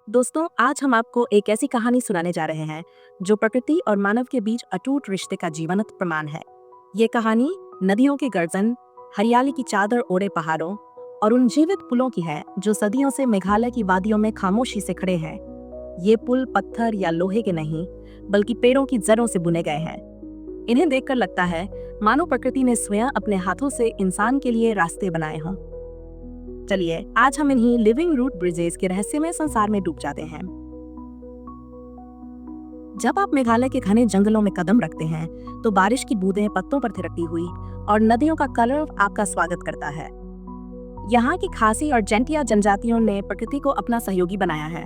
दोस्तों, आज हम आपको एक ऐसी कहानी सुनाने जा रहे हैं जो प्रकृति और मानव के बीच अटूट रिश्ते का जीवंत प्रमाण है। ये कहानी नदियों के गर्जन, हरियाली की चादर ओढ़े पहाड़ों और उन जीवित पुलों की है जो सदियों से मेघालय की वादियों में खामोशी से खड़े हैं। ये पुल पत्थर या लोहे के नहीं, बल्कि पेड़ों की जड़ों से बुने गए हैं। इन्हें देखकर लगता है मानो प्रकृति ने स्वयं अपने हाथों से इंसान के लिए रास्ते बनाए हों। चलिए आज हम इन्हीं लिविंग रूट ब्रिजेस के रहस्यमय संसार में डूब जाते हैं। जब आप मेघालय के घने जंगलों में कदम रखते हैं तो बारिश की बूंदें पत्तों पर थिरकती हुई और नदियों का कलरव आपका स्वागत करता है। यहाँ की खासी और जेंटिया जनजातियों ने प्रकृति को अपना सहयोगी बनाया है।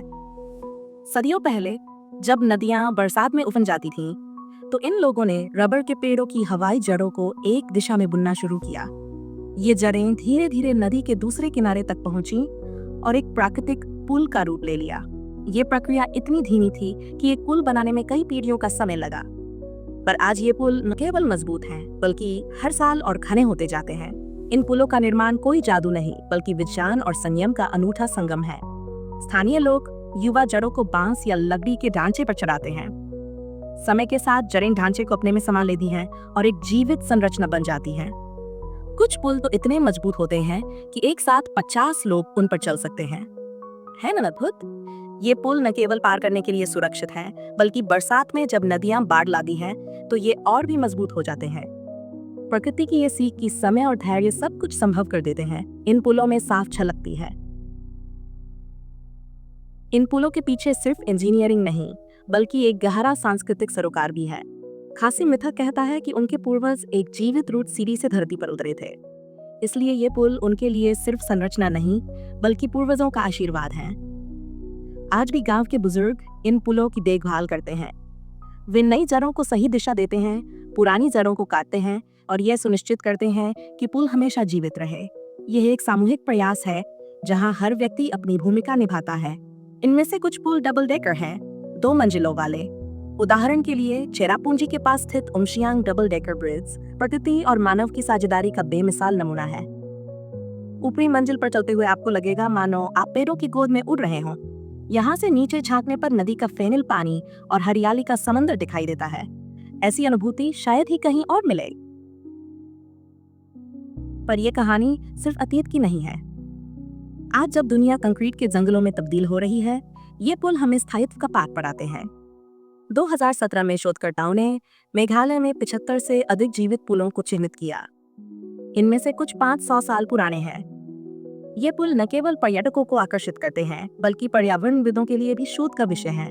सदियों पहले जब नदियां बरसात में उफन जाती थीं, तो इन लोगों ने रबर के पेड़ों की हवाई जड़ों को एक दिशा में बुनना शुरू किया। ये जड़ें धीरे धीरे नदी के दूसरे किनारे तक पहुंची और एक प्राकृतिक पुल का रूप ले लिया। ये प्रक्रिया इतनी धीमी थी कि एक पुल बनाने में कई पीढ़ियों का समय लगा, पर आज ये पुल न केवल मजबूत हैं, बल्कि हर साल और घने होते जाते हैं। इन पुलों का निर्माण कोई जादू नहीं, बल्कि विज्ञान और संयम का अनूठा संगम है। स्थानीय लोग युवा जड़ों को बांस या लकड़ी के ढांचे पर चढ़ाते हैं। समय के साथ जड़ें ढांचे को अपने में समा लेती हैं और एक जीवित संरचना बन जाती हैं। कुछ पुल तो इतने मजबूत होते हैं कि एक साथ 50 लोग उन पर चल सकते हैं। है ना अद्भुत? ये पुल न केवल पार करने के लिए सुरक्षित हैं, बल्कि बरसात में जब नदियां बाढ़ लाती हैं, तो ये और भी मजबूत हो जाते हैं। प्रकृति की ये सीख की समय और धैर्य सब कुछ संभव कर देते हैं। इन पुलों में साफ झलकती है। इन पुलों के पीछे सिर्फ इंजीनियरिंग नहीं, बल्कि एक गहरा सांस्कृतिक सरोकार भी है। खासी मिथक कहता है कि उनके पूर्वज एक जीवित रूट सीढ़ी से धरती पर उतरे थे, इसलिए ये पुल उनके लिए सिर्फ संरचना नहीं, बल्कि पूर्वजों का आशीर्वाद है। आज भी गांव के बुजुर्ग इन पुलों की देखभाल करते हैं। वे नई जड़ों को सही दिशा देते हैं, पुरानी जड़ों को काटते हैं और यह सुनिश्चित करते हैं कि पुल हमेशा जीवित रहे। यह एक सामूहिक प्रयास है जहां हर व्यक्ति अपनी भूमिका निभाता है। इनमें से कुछ पुल डबल डेकर हैं, 2 मंजिलों वाले। उदाहरण के लिए चेरापूंजी के पास स्थित उमशियांग डबल डेकर ब्रिज प्रकृति और मानव की साझेदारी का बेमिसाल नमूना है। ऊपरी मंजिल पर चलते हुए आपको लगेगा मानो आप पेड़ों की गोद में उड़ रहे हों। यहाँ से नीचे झांकने पर नदी का फेनिल पानी और हरियाली का समंदर दिखाई देता है। ऐसी अनुभूति शायद ही कहीं और मिले। पर यह कहानी सिर्फ अतीत की नहीं है। आज जब दुनिया कंक्रीट के जंगलों में तब्दील हो रही है, ये पुल हमें स्थायित्व का पाठ पढ़ाते हैं। 2017 में शोधकर्ताओं ने मेघालय में 75 से अधिक जीवित पुलों को चिन्हित किया। इनमें से कुछ 500 साल पुराने हैं। ये पुल न केवल पर्यटकों को आकर्षित करते हैं, बल्कि पर्यावरणविदों के लिए भी शोध का विषय हैं।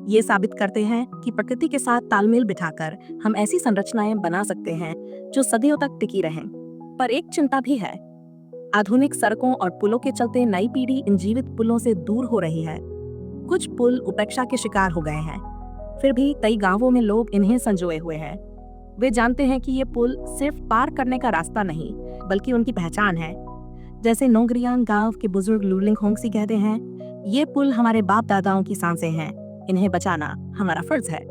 ये साबित करते हैं कि प्रकृति के साथ तालमेल बिठाकर हम ऐसी संरचनाएं बना सकते हैं जो सदियों तक टिकी रहें। पर एक चिंता भी है। आधुनिक सड़कों और पुलों के चलते नई पीढ़ी इन जीवित पुलों से दूर हो रही है। कुछ पुल उपेक्षा के शिकार हो गए हैं। फिर भी कई गांवों में लोग इन्हें संजोए हुए हैं। वे जानते हैं कि ये पुल सिर्फ पार करने का रास्ता नहीं, बल्कि उनकी पहचान है। जैसे नोंगरियांग गांव के बुजुर्ग लुलिंग होंगसी कहते हैं, ये पुल हमारे बाप दादाओं की सांसें हैं, इन्हें बचाना हमारा फर्ज है।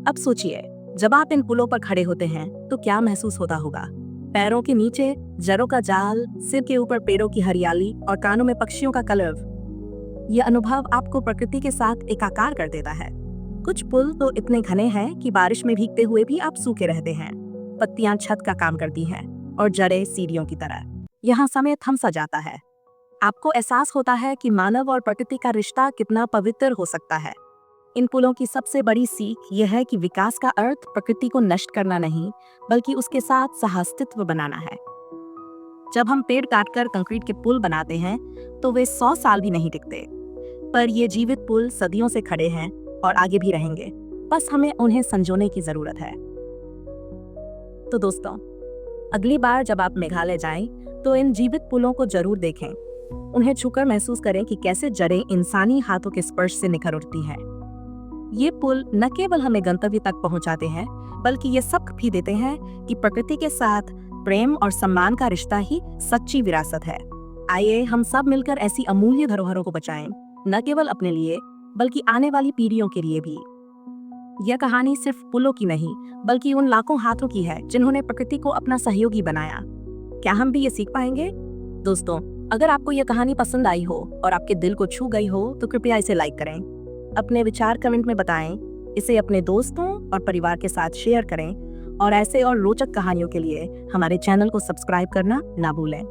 अब सोचिए, जब आप इन पुलों पर खड़े होते हैं तो क्या महसूस होता होगा? पैरों के नीचे जड़ों का जाल, सिर के ऊपर पेड़ों की हरियाली और कानों में पक्षियों का कलरव। यह अनुभव आपको प्रकृति के साथ एकाकार कर देता है। कुछ पुल तो इतने घने हैं कि बारिश में भीगते हुए भी आप सूखे रहते हैं। पत्तियां छत का काम करती हैं और जड़ें सीढ़ियों की तरह। यहाँ समय थम सा जाता है। आपको एहसास होता है कि मानव और प्रकृति का रिश्ता कितना पवित्र हो सकता है। इन पुलों की सबसे बड़ी सीख यह है कि विकास का अर्थ प्रकृति को नष्ट करना नहीं, बल्कि उसके साथ सहअस्तित्व बनाना है। जब हम पेड़ काटकर कंक्रीट के पुल बनाते हैं तो वे 100 साल भी नहीं टिकते, पर ये जीवित पुल सदियों से खड़े हैं और आगे भी रहेंगे। बस हमें उन्हें संजोने की जरूरत है। तो दोस्तों, अगली बार जब आप मेघालय जाएं, तो इन जीवित पुलों को जरूर देखें। उन्हें छूकर महसूस करें कि कैसे जड़ें इंसानी हाथों के स्पर्श से निखर उठती हैं। ये पुल न केवल हमें गंतव्य तक पहुंचाते हैं, बल्कि ये सबक भी देते हैं कि प्रकृति के साथ प्रेम और सम्मान का रिश्ता ही सच्ची विरासत है। आइए हम सब मिलकर ऐसी अमूल्य धरोहरों को बचाएं, न केवल अपने लिए, बल्कि आने वाली पीढ़ियों के लिए भी। यह कहानी सिर्फ पुलों की नहीं, बल्कि उन लाखों हाथों की है जिन्होंने प्रकृति को अपना सहयोगी बनाया। क्या हम भी ये सीख पाएंगे? दोस्तों, अगर आपको यह कहानी पसंद आई हो और आपके दिल को छू गई हो तो कृपया इसे लाइक करें। अपने विचार कमेंट में बताएं, इसे अपने दोस्तों और परिवार के साथ शेयर करें और ऐसे और रोचक कहानियों के लिए हमारे चैनल को सब्सक्राइब करना ना भूलें।